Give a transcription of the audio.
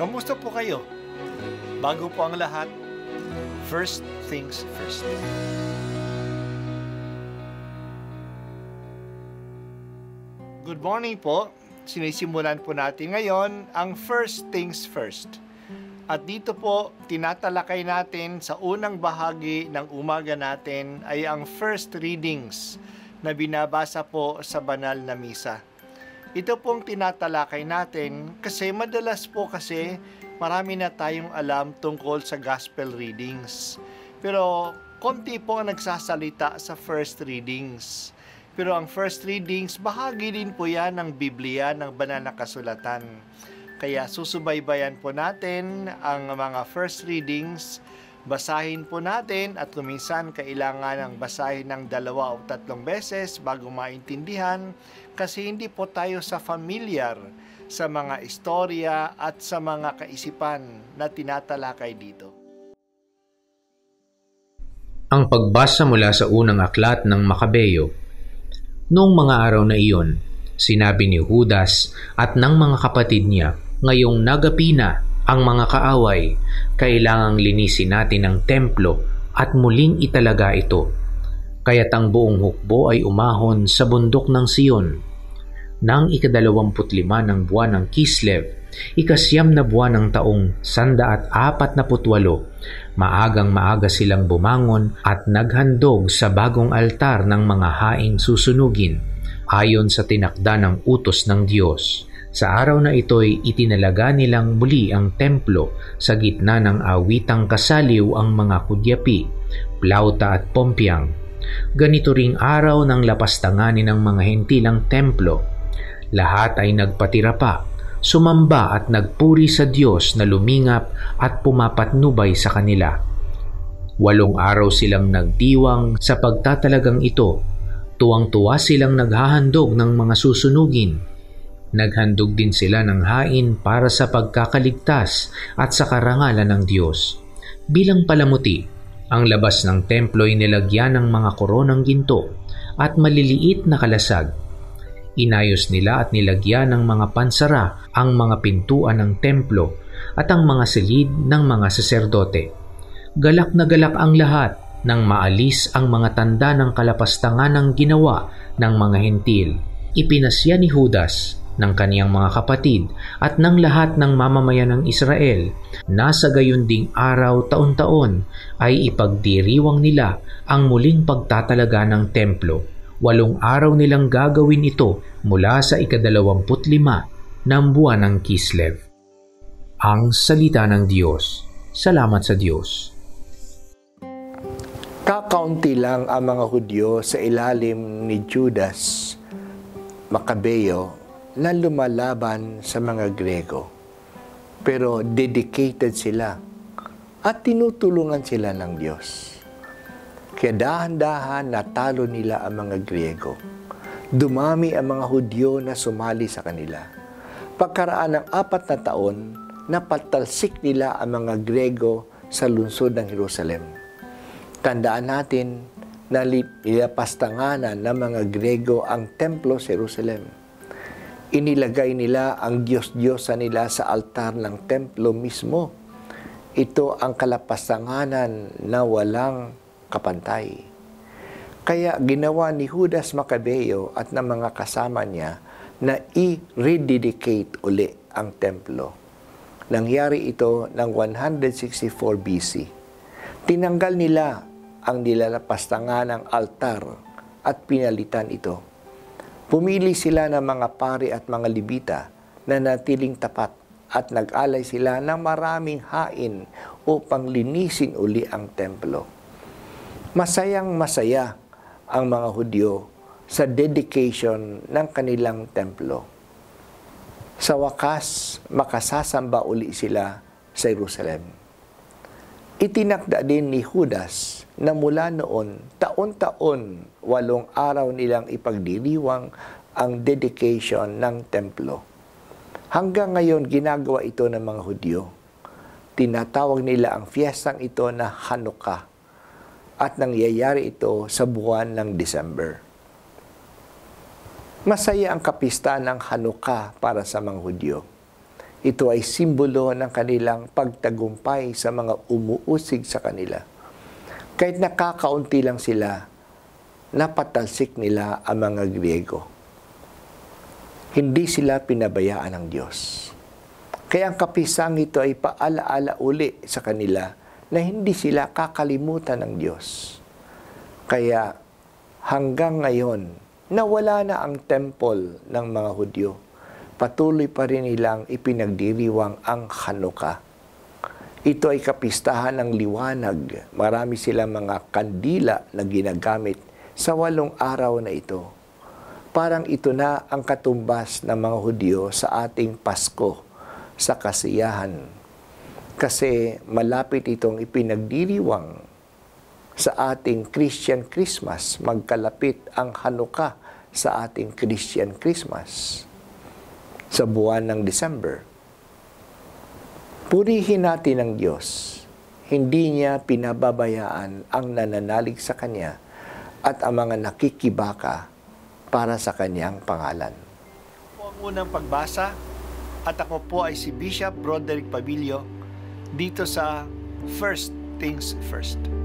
Kamusta po kayo? Bago po ang lahat, first things first. Good morning po. Sinisimulan po natin ngayon ang first things first. At dito po, tinatalakay natin sa unang bahagi ng umaga natin ay ang first readings na binabasa po sa banal na misa. Ito pong tinatalakay natin kasi madalas po marami na tayong alam tungkol sa gospel readings. Pero konti po ang nagsasalita sa first readings. Pero ang first readings, bahagi din po yan ng Biblia, ng banal na kasulatan. Kaya susubaybayan po natin ang mga first readings, basahin po natin at kuminsan kailangan ng basahin ng 2 o 3 beses bago maintindihan kasi hindi po tayo familiar sa mga istorya at sa mga kaisipan na tinatalakay dito. Ang pagbasa mula sa unang aklat ng Makabeyo. Noong mga araw na iyon, sinabi ni Judas at ng mga kapatid niya, ngayong nagapi na ang mga kaaway, kailangang linisin natin ang templo at muling italaga ito. Kaya't ang buong hukbo ay umahon sa bundok ng Siyon. Nang 25 ng buwan ng Kislev, 9 na buwan ng taong 148, maagang-maaga silang bumangon at naghandog sa bagong altar ng mga haing susunugin, ayon sa tinakda ng utos ng Diyos. Sa araw na ito'y itinalaga nilang muli ang templo sa gitna ng awitang kasaliw ang mga kudyapi, plauta at pompyang. Ganito ring araw ng lapastanganin ng mga hentilang templo. Lahat ay nagpatira pa, sumamba at nagpuri sa Diyos na lumingap at pumapatnubay sa kanila. 8 araw silang nagdiwang sa pagtatalagang ito. Tuwang-tuwa silang naghahandog ng mga susunugin. Naghandog din sila ng hain para sa pagkakaligtas at sa karangalan ng Diyos. Bilang palamuti, ang labas ng templo ay nilagyan ng mga koronang ginto at maliliit na kalasag. Inayos nila at nilagyan ng mga pansara ang mga pintuan ng templo at ang mga silid ng mga saserdote. Galak na galak ang lahat nang maalis ang mga tanda ng kalapastangan ng ginawa ng mga hentil. Ipinasya ni Judas ng kaniyang mga kapatid at ng lahat ng mamamayan ng Israel na sa gayon ding araw taon-taon ay ipagdiriwang nila ang muling pagtatalaga ng templo. 8 araw nilang gagawin ito mula sa 25 ng buwan ng Kislev. Ang salita ng Diyos. Salamat sa Diyos. Kakaunti lang ang mga Hudyo sa ilalim ni Judas Makabeyo na lumalaban sa mga Grego. Pero dedicated sila at tinutulungan sila ng Diyos. Kaya dahan-dahan natalo nila ang mga Griego. Dumami ang mga Hudyo na sumali sa kanila. Pagkaraan ng 4 na taon, napatalsik nila ang mga Griego sa lungsod ng Jerusalem. Tandaan natin na nilapastanganan ng mga Griego ang templo sa Jerusalem. Inilagay nila ang Diyos-Diyosa nila sa altar ng templo mismo. Ito ang kalapastanganan na walang kapantay. Kaya ginawa ni Judas Makabeyo at ng mga kasama niya na i-rededicate uli ang templo. Nangyari ito ng 164 BC. Tinanggal nila ang nilalapastangan ng altar at pinalitan ito. Pumili sila ng mga pari at mga libita na natiling tapat at nag-alay sila ng maraming hain upang linisin uli ang templo. Masayang-masaya ang mga Hudyo sa dedication ng kanilang templo. Sa wakas, makasasamba uli sila sa Jerusalem. Itinakda din ni Judas na mula noon, taon-taon, 8 araw nilang ipagdiriwang ang dedication ng templo. Hanggang ngayon, ginagawa ito ng mga Hudyo. Tinatawag nila ang fiestang ito na Hanukkah. At nangyayari ito sa buwan ng December. Masaya ang kapistahan ng Hanukkah para sa mga Hudyo. Ito ay simbolo ng kanilang pagtagumpay sa mga umuusig sa kanila. Kahit nakakaunti lang sila, napatalsik nila ang mga Griego. Hindi sila pinabayaan ng Diyos. Kaya ang kapisang ito ay paalaala uli sa kanila na hindi sila kakalimutan ng Diyos. Kaya hanggang ngayon, nawala na ang temple ng mga Hudyo. Patuloy pa rin nilang ipinagdiriwang ang Hanukkah. Ito ay kapistahan ng liwanag. Marami silang mga kandila na ginagamit sa 8 araw na ito. Parang ito na ang katumbas ng mga Hudyo sa ating Pasko, sa kasiyahan. Kasi malapit itong ipinagdiriwang sa ating Christian Christmas. Magkalapit ang Hanukkah sa ating Christian Christmas sa buwan ng December. Purihin natin ang Diyos. Hindi niya pinababayaan ang nananalig sa Kanya at ang mga nakikibaka para sa Kanyang pangalan. Po ang unang pagbasa at ako po ay si Bishop Broderick Pabilio dito sa First Things First.